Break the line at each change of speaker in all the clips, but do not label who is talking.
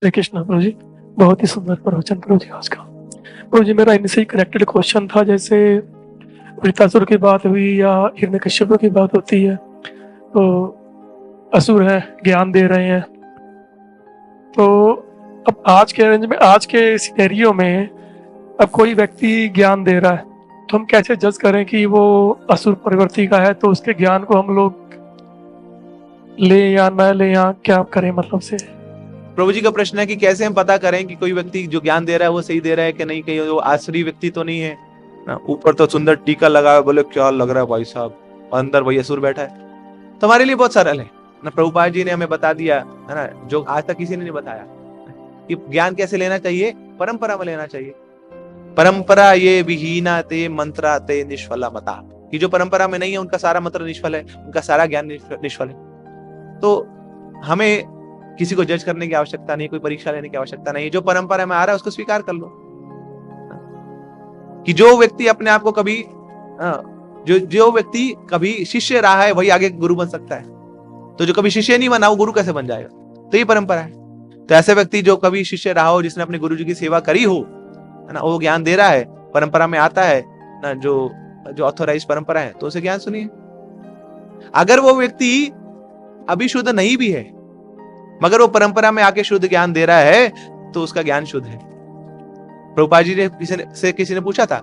हरे कृष्णा प्रभु जी। बहुत ही सुंदर प्रवचन प्रभु जी आज का। प्रभु जी, मेरा इनसे ही कनेक्टेड क्वेश्चन था। जैसे वृत्तासुर की बात हुई या हिरण्यकश्यप की बात होती है, तो असुर है, ज्ञान दे रहे हैं। तो अब आज के रेंज में, आज के सिनेरियो में, अब कोई व्यक्ति ज्ञान दे रहा है, तो हम कैसे जज करें कि वो असुर प्रवृत्ति का है? तो उसके ज्ञान को हम लोग ले या न ले, या क्या करें मतलब से?
प्रभु जी का प्रश्न है कि कैसे हम पता करें कि कोई व्यक्ति जो ज्ञान दे रहा है वो सही दे रहा है कि नहीं, कहीं वो आसुरी व्यक्ति तो नहीं है ना। ऊपर तो सुंदर टीका लगा है, बोले क्या लग रहा है भाई साहब, अंदर वही असुर बैठा है। तो हमारे लिए बहुत सरल है ना, प्रभुपाद जी ने हमें बता दिया है ना, जो आज तक किसी ने नहीं बताया कि ज्ञान कैसे लेना चाहिए। परंपरा में लेना चाहिए। परंपरा ये विहीना ते मंत्रा ते निष्फला मता, कि जो परंपरा में नहीं है उनका सारा मंत्र निष्फल है, उनका सारा ज्ञान निष्फल है। तो हमें किसी को जज करने की आवश्यकता नहीं, कोई परीक्षा लेने की आवश्यकता नहीं। जो परंपरा में आ रहा है उसको स्वीकार कर लो। कि जो व्यक्ति अपने आप को कभी जो व्यक्ति कभी शिष्य रहा है वही आगे गुरु बन सकता है। तो जो कभी शिष्य नहीं बना वो गुरु कैसे बन जाएगा? तो ये परंपरा है। तो ऐसे व्यक्ति जो कभी शिष्य रहा हो, जिसने अपने गुरु जी की सेवा करी हो, है ना, वो ज्ञान दे रहा है, परंपरा में आता है ना, जो ऑथोराइज परंपरा है, तो उसे ज्ञान सुनिए। अगर वो व्यक्ति अभी शुद्ध नहीं भी है मगर वो परंपरा में आके शुद्ध ज्ञान दे रहा है, तो उसका ज्ञान शुद्ध है। प्रभुपाद जी ने किसी ने पूछा था,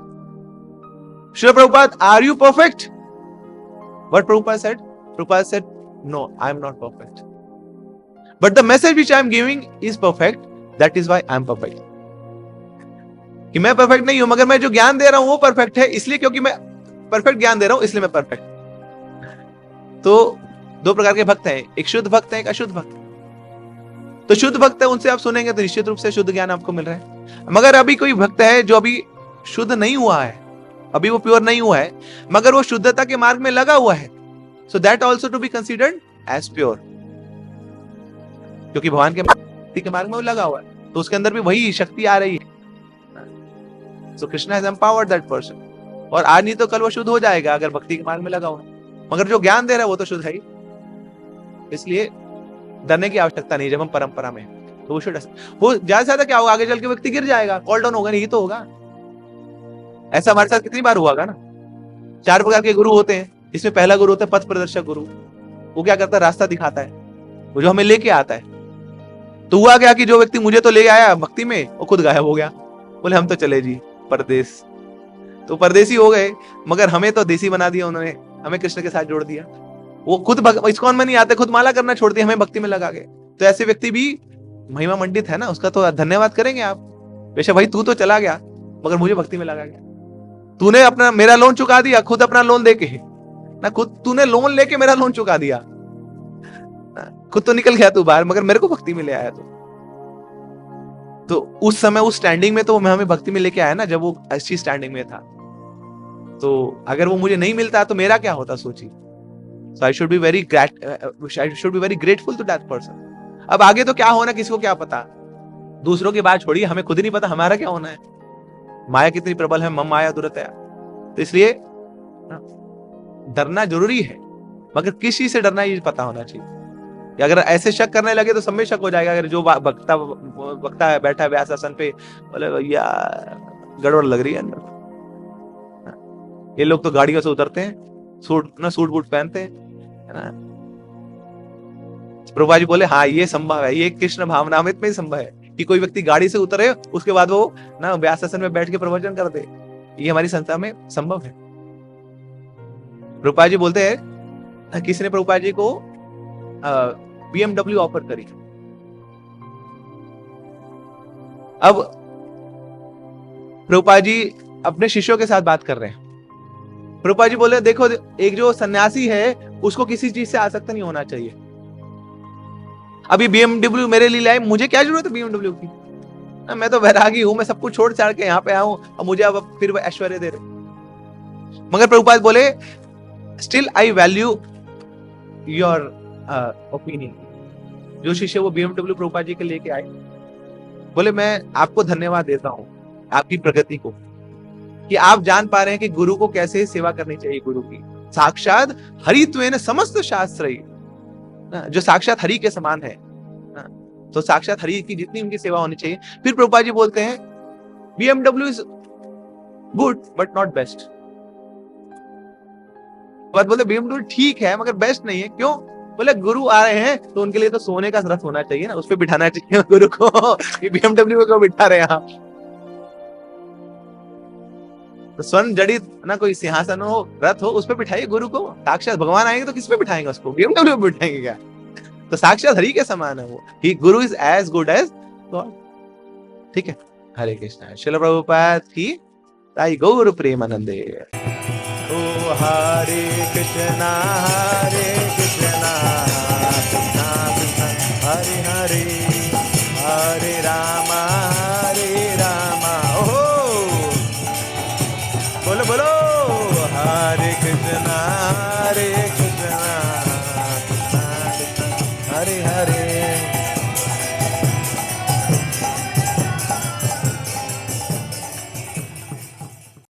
Shri Prabhupada, are you perfect? What Prabhupada said, no, I am not perfect. But the message which I am giving is perfect. That is why I am perfect. कि मैं परफेक्ट नहीं हूं, मगर मैं जो ज्ञान दे रहा हूं वो परफेक्ट है, इसलिए क्योंकि मैं परफेक्ट ज्ञान दे रहा हूं इसलिए मैं परफेक्ट। तो दो प्रकार के भक्त हैं, एक शुद्ध भक्त है, एक अशुद्ध भक्त। तो शुद्ध भक्त है, उनसे आप सुनेंगे तो निश्चित रूप से शुद्ध ज्ञान आपको मिल रहा है। मगर अभी कोई भक्त है जो अभी शुद्ध नहीं हुआ है, अभी वो प्योर नहीं हुआ है, मगर वो शुद्धता के मार्ग में लगा हुआ है, so that also to be considered as pure, क्योंकि भगवान के भक्ति के मार्ग में वो लगा हुआ है, तो उसके अंदर भी वही शक्ति आ रही है। So Krishna has empowered that person, और आज नहीं तो कल वो शुद्ध हो जाएगा अगर भक्ति के मार्ग में लगा हुआ है। मगर जो ज्ञान दे रहा है वो तो शुद्ध है ही, इसलिए डरने की आवश्यकता नहीं। जब हम परंपरा में तो वो शुद्ध, वो ज्यादा से ज्यादा क्या होगा, आगे चल के व्यक्ति गिर जाएगा, कॉल डाउन होगा, नहीं तो होगा। ऐसा हमारे साथ कितनी बार हुआ ना। 4 प्रकार के गुरु होते हैं। इसमें पहला गुरु होता है पथ प्रदर्शक गुरु। वो क्या करता है, रास्ता दिखाता है, वो जो हमें लेके आता है। तो हुआ क्या कि जो व्यक्ति मुझे तो ले आया भक्ति में, वो खुद गायब हो गया। बोले हम तो चले जी परदेश, तो परदेसी हो गए, मगर हमें तो देसी बना दिया उन्होंने, हमें कृष्ण के साथ जोड़ दिया। वो खुद इस्कॉन में नहीं आते, खुद माला करना छोड़ दिया, हमें भक्ति में लगा गए। तो ऐसे व्यक्ति भी महिमा मंडित है ना, उसका तो धन्यवाद करेंगे आप। बेशक भाई तू तो चला गया मगर मुझे भक्ति में लगा गया, तूने अपना मेरा लोन चुका दिया, खुद अपना लोन देके ना, खुद तूने लोन लेके मेरा लोन चुका दिया, खुद तो निकल गया तू बाहर, मगर मेरे को भक्ति में ले आया तो उस समय उस स्टैंडिंग में तो हमें भक्ति में लेके आया ना, जब वो अच्छी स्टैंडिंग में था। तो अगर वो मुझे नहीं मिलता तो मेरा क्या होता, सोचिए। So I should be very grateful to that person. अब आगे तो क्या होना किसी को क्या पता, दूसरों की बात छोड़िए, हमें खुद ही नहीं पता हमारा क्या होना है। माया कितनी प्रबल है, मम माया दुरतया। तो इसलिए डरना जरूरी है, मगर किस चीज से डरना ये पता होना चाहिए। अगर ऐसे शक करने लगे तो सब में शक हो जाएगा। अगर जो वक्ता है बैठा है व्यास आसन पे, बोले भैया गड़बड़ लग रही है अंदर, ये लोग तो गाड़ियों से उतरते हैं, सूट बूट पहनते हैं, है ना। प्रभुपाद जी बोले हाँ ये संभव है, ये कृष्ण भावनामृत में संभव है कि कोई व्यक्ति गाड़ी से उतरे उसके बाद वो ना व्यास आसन में बैठ के प्रवचन कर दे। ये हमारी संस्था में संभव है। प्रभुपाद जी बोलते हैं किसी ने प्रभुपाद जी को BMW ऑफर करी। अब प्रभुपाद जी अपने शिष्यों के साथ बात कर रहे हैं। प्रभुपाद जी बोले देखो, एक जो सन्यासी है उसको किसी चीज से आसक्त नहीं होना चाहिए। अभी BMW मेरे लिए लाए, मुझे क्या जरूरत है BMW की, मैं तो वैरागी हूं, मैं सब कुछ छोड़ छाड़ के यहाँ पे आऊं, और मुझे अब फिर ऐश्वर्य दे रहे। मगर प्रभुपाद बोले still I value your opinion. जो शिष्य वो BMW प्रभुपाद जी के लेके आए, बोले मैं आपको धन्यवाद देता हूं आपकी प्रगति को, कि आप जान पा रहे हैं कि गुरु को कैसे सेवा करनी चाहिए। गुरु की साक्षात हरित्वेन समस्त शास्त्र, जो साक्षात हरि के समान है, तो साक्षात हरि की जितनी उनकी सेवा होनी चाहिए। फिर प्रभुपाद जी बोलते हैं BMW is good but not best. बात बोलते BMW ठीक है मगर बेस्ट नहीं है। क्यों? बोले गुरु आ रहे हैं तो उनके लिए तो सोने का रथ होना चाहिए ना, उस पर बिठाना चाहिए गुरु को। ये BMW को क्यों बिठा रहे हैं आप? तो स्वर्ण जड़ित ना कोई सिंहासन हो, रथ हो, उस पर बिठाइए गुरु को। साक्षात भगवान आएंगे तो किस पे बिठाएंगे उसको? BMW पे बिठाएंगे क्या? तो साक्षात हरि के समान है वो। He guru is as good as God. ठीक है, हरे कृष्णा। श्रील प्रभुपाद की ताई गौर प्रेमानंदे। ओ हरे कृष्णा कृष्णा कृष्णा हरे हरे, हरे रामा